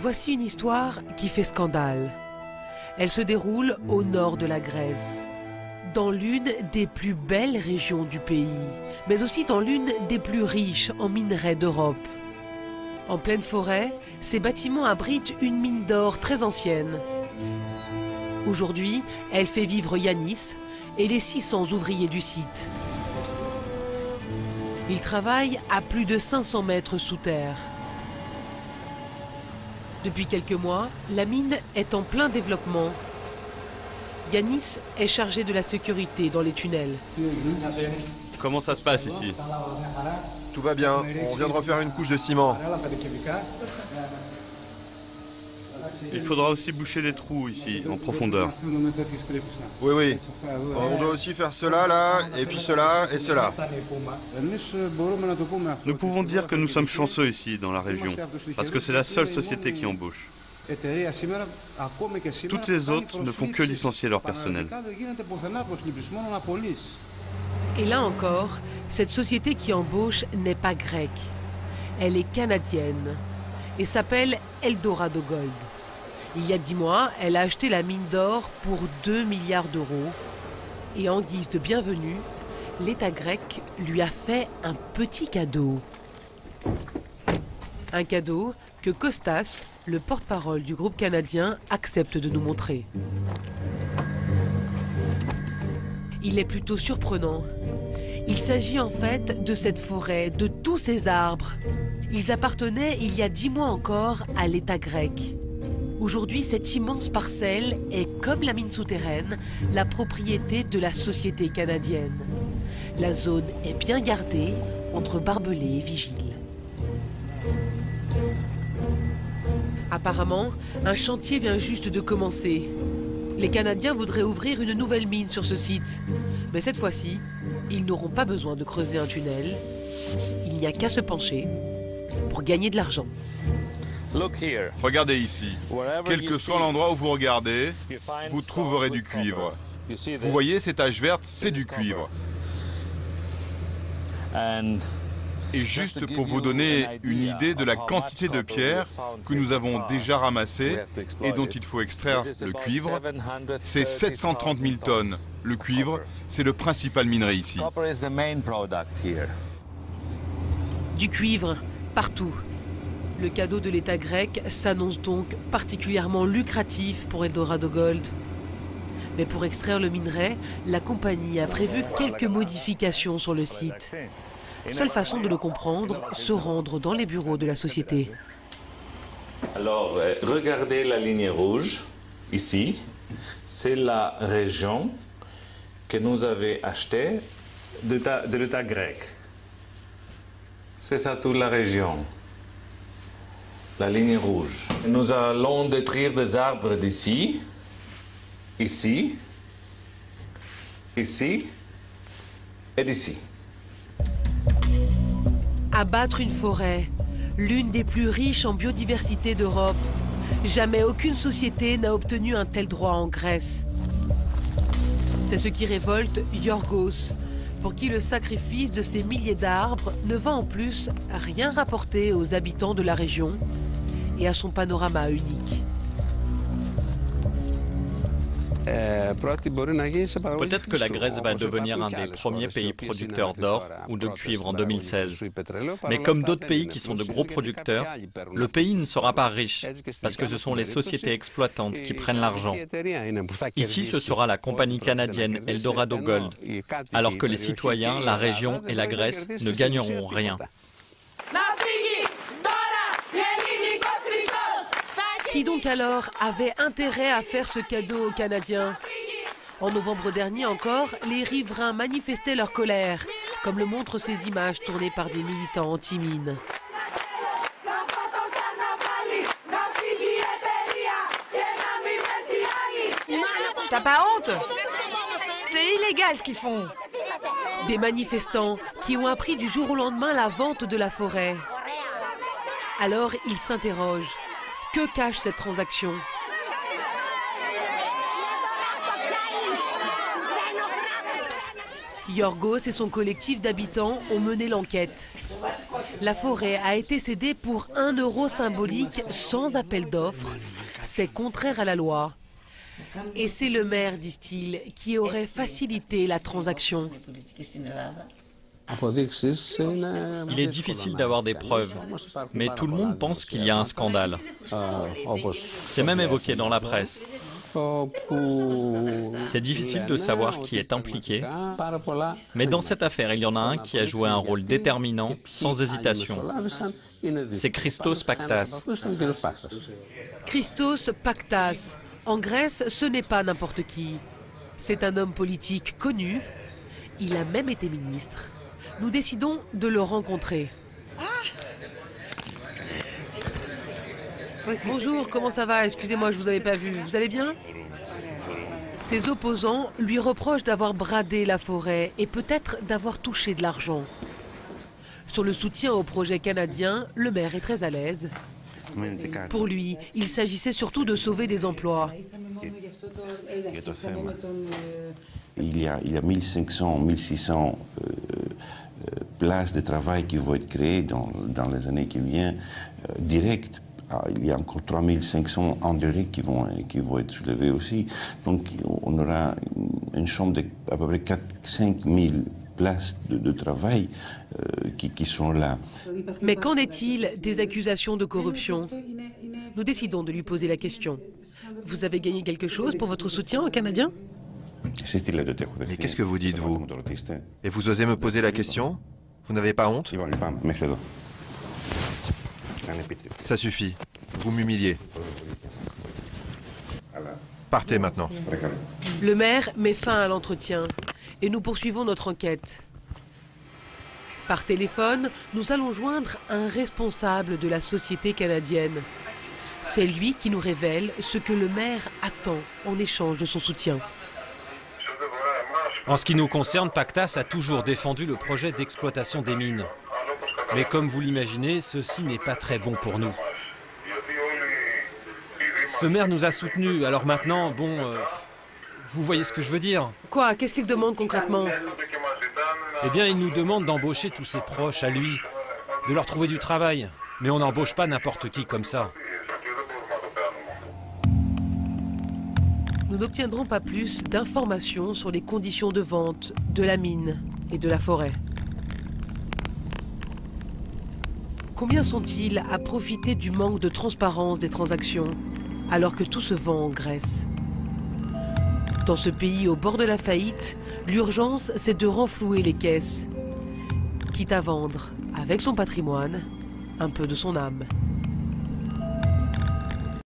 Voici une histoire qui fait scandale. Elle se déroule au nord de la Grèce, dans l'une des plus belles régions du pays, mais aussi dans l'une des plus riches en minerais d'Europe. En pleine forêt, ces bâtiments abritent une mine d'or très ancienne. Aujourd'hui, elle fait vivre Yanis et les 600 ouvriers du site. Ils travaillent à plus de 500 mètres sous terre. Depuis quelques mois, la mine est en plein développement. Yanis est chargé de la sécurité dans les tunnels. Comment ça se passe ici? Tout va bien, on vient de refaire une couche de ciment. Il faudra aussi boucher les trous ici, en profondeur. Oui, oui. On doit aussi faire cela, là, et puis cela, et cela. Nous pouvons dire que nous sommes chanceux ici, dans la région, parce que c'est la seule société qui embauche. Toutes les autres ne font que licencier leur personnel. Et là encore, cette société qui embauche n'est pas grecque. Elle est canadienne et s'appelle Eldorado Gold. Il y a 10 mois, elle a acheté la mine d'or pour 2 milliards d'euros. Et en guise de bienvenue, l'État grec lui a fait un petit cadeau. Un cadeau que Kostas, le porte-parole du groupe canadien, accepte de nous montrer. Il est plutôt surprenant. Il s'agit en fait de cette forêt, de tous ces arbres. Ils appartenaient il y a 10 mois encore à l'État grec. Aujourd'hui, cette immense parcelle est, comme la mine souterraine, la propriété de la société canadienne. La zone est bien gardée entre barbelés et vigiles. Apparemment, un chantier vient juste de commencer. Les Canadiens voudraient ouvrir une nouvelle mine sur ce site. Mais cette fois-ci, ils n'auront pas besoin de creuser un tunnel. Il n'y a qu'à se pencher pour gagner de l'argent. Regardez ici. Quel que soit l'endroit où vous regardez, vous trouverez du cuivre. Vous voyez ces taches vertes, c'est du cuivre. Et juste pour vous donner une idée de la quantité de pierres que nous avons déjà ramassées et dont il faut extraire le cuivre, c'est 730 000 tonnes. Le cuivre, c'est le principal minerai ici. Du cuivre, partout. Le cadeau de l'État grec s'annonce donc particulièrement lucratif pour Eldorado Gold. Mais pour extraire le minerai, la compagnie a prévu quelques modifications sur le site. Seule façon de le comprendre, se rendre dans les bureaux de la société. Alors, regardez la ligne rouge, ici. C'est la région que nous avons achetée de l'État grec. C'est ça toute la région. La ligne rouge. Nous allons détruire des arbres d'ici, ici, ici et d'ici. Abattre une forêt, l'une des plus riches en biodiversité d'Europe. Jamais aucune société n'a obtenu un tel droit en Grèce. C'est ce qui révolte Yorgos, pour qui le sacrifice de ces milliers d'arbres ne va en plus rien rapporter aux habitants de la région et à son panorama unique. Peut-être que la Grèce va devenir un des premiers pays producteurs d'or ou de cuivre en 2016. Mais comme d'autres pays qui sont de gros producteurs, le pays ne sera pas riche parce que ce sont les sociétés exploitantes qui prennent l'argent. Ici, ce sera la compagnie canadienne Eldorado Gold, alors que les citoyens, la région et la Grèce ne gagneront rien. Qui donc alors avait intérêt à faire ce cadeau aux Canadiens? En novembre dernier encore, les riverains manifestaient leur colère, comme le montrent ces images tournées par des militants anti-mines. T'as pas honte? C'est illégal ce qu'ils font. Des manifestants qui ont appris du jour au lendemain la vente de la forêt. Alors ils s'interrogent. Que cache cette transaction? Yorgos et son collectif d'habitants ont mené l'enquête. La forêt a été cédée pour 1 euro symbolique sans appel d'offres. C'est contraire à la loi. Et c'est le maire, disent-ils, qui aurait facilité la transaction. Il est difficile d'avoir des preuves, mais tout le monde pense qu'il y a un scandale. C'est même évoqué dans la presse. C'est difficile de savoir qui est impliqué, mais dans cette affaire, il y en a un qui a joué un rôle déterminant, sans hésitation. C'est Christos Paktas. Christos Paktas. En Grèce, ce n'est pas n'importe qui. C'est un homme politique connu. Il a même été ministre. Nous décidons de le rencontrer. Bonjour, comment ça va? Excusez-moi, je vous avais pas vu. Vous allez bien? Ses opposants lui reprochent d'avoir bradé la forêt et peut-être d'avoir touché de l'argent. Sur le soutien au projet canadien, le maire est très à l'aise. Pour lui, il s'agissait surtout de sauver des emplois. Il y a 1500, 1600 places de travail qui vont être créées dans les années qui viennent, directes. Il y a encore 3500 indirect qui vont être soulevés aussi. Donc on aura une chambre d'à peu près 5 000 places de travail qui sont là. Mais qu'en est-il des accusations de corruption? Nous décidons de lui poser la question. Vous avez gagné quelque chose pour votre soutien aux Canadiens? Mais qu'est-ce que vous dites, vous? Et vous osez me poser la question? Vous n'avez pas honte? Ça suffit. Vous m'humiliez. Partez maintenant. Le maire met fin à l'entretien et nous poursuivons notre enquête. Par téléphone, nous allons joindre un responsable de la société canadienne. C'est lui qui nous révèle ce que le maire attend en échange de son soutien. En ce qui nous concerne, Paktas a toujours défendu le projet d'exploitation des mines. Mais comme vous l'imaginez, ceci n'est pas très bon pour nous. Ce maire nous a soutenus, alors maintenant, bon... vous voyez ce que je veux dire? Quoi? Qu'est-ce qu'il demande concrètement? Eh bien, il nous demande d'embaucher tous ses proches à lui, de leur trouver du travail. Mais on n'embauche pas n'importe qui comme ça. Nous n'obtiendrons pas plus d'informations sur les conditions de vente de la mine et de la forêt. Combien sont-ils à profiter du manque de transparence des transactions, alors que tout se vend en Grèce? Dans ce pays au bord de la faillite, l'urgence, c'est de renflouer les caisses, quitte à vendre, avec son patrimoine, un peu de son âme.